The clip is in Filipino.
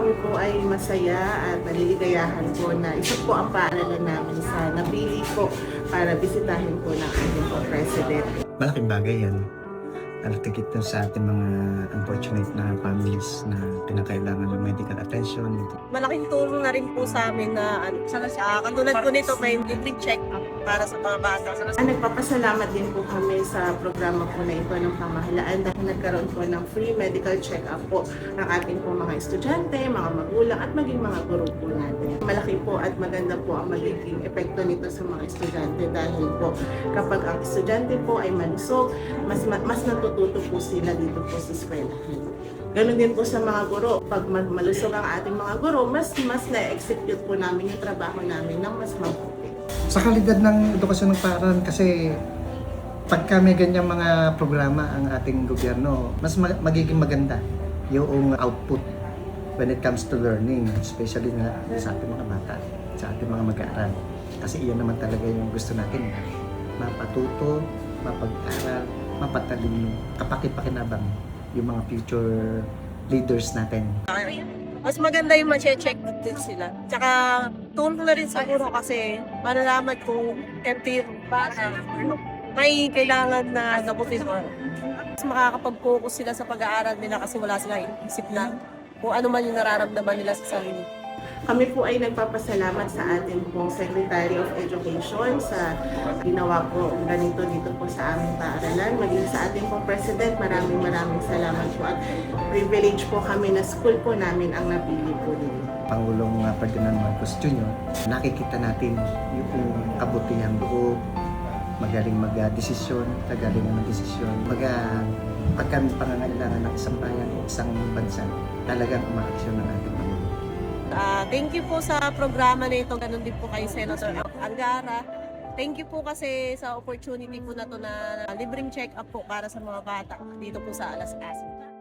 kami po ay masaya at naliligayahan po na isa po ang paaralan namin sa napili po para bisitahin po ng ating po President. Malaking bagay yan. Alatikit na sa ating mga unfortunate na families na pinakailangan ng medical attention. Malaking tulong na rin po sa amin na katulad po nito may libreng check-up para sa mga bata. Nagpapasalamat din po kami sa programa po na ito ng pamahalaan dahil nagkaroon po ng free medical check-up po ng ating po mga estudyante, mga magulang at maging mga guro po natin. Malaki po at maganda po ang magiging epekto nito sa mga estudyante dahil po kapag ang estudyante po ay malusog, mas natututo po sila dito po sa eskwelahan. Ganon din po sa mga guro. Pag malusog ang ating mga guro, mas na-execute po namin yung trabaho namin ng mas mabuti. Sa kalidad ng edukasyon ng paaralan kasi pagka may ganyang mga programa ang ating gobyerno, mas magiging maganda yung output when it comes to learning, especially na sa ating mga bata, sa ating mga mag-aaral. Kasi iyan naman talaga yung gusto natin, mapatuto, mapag-aral, mapatalino, kapaki-pakinabang yung mga future leaders natin. Mas maganda yung ma-check din sila. Tsaka tulong na rin siguro kasi malalaman kung empty yung bata, may kailangan na gamutin mo. Mas makakapag-focus sila sa pag-aaral nila kasi wala silang isip na kung ano man yung nararamdaman nila sa sarili. Kami po ay nagpapasalamat sa ating pong Secretary of Education sa ginawa po ganito dito po sa aming paaralan. Maging sa ating pong President, maraming salamat po at privilege po kami na school po namin ang napili po dito. Pangulong Ferdinand Marcos Jr., nakikita natin yung kabutihang loob, magaling mag-desisyon, kagalingan ng desisyon. Pagka pangangailangan ng isang bayan o isang bansa, talagang umaaksyon ng ating Pangulo. Thank you po sa programa na ito. Ganon din po kay Senator Angara. Thank you po kasi sa opportunity po na to na libreng check-up po para sa mga bata dito po sa Alas-Asin.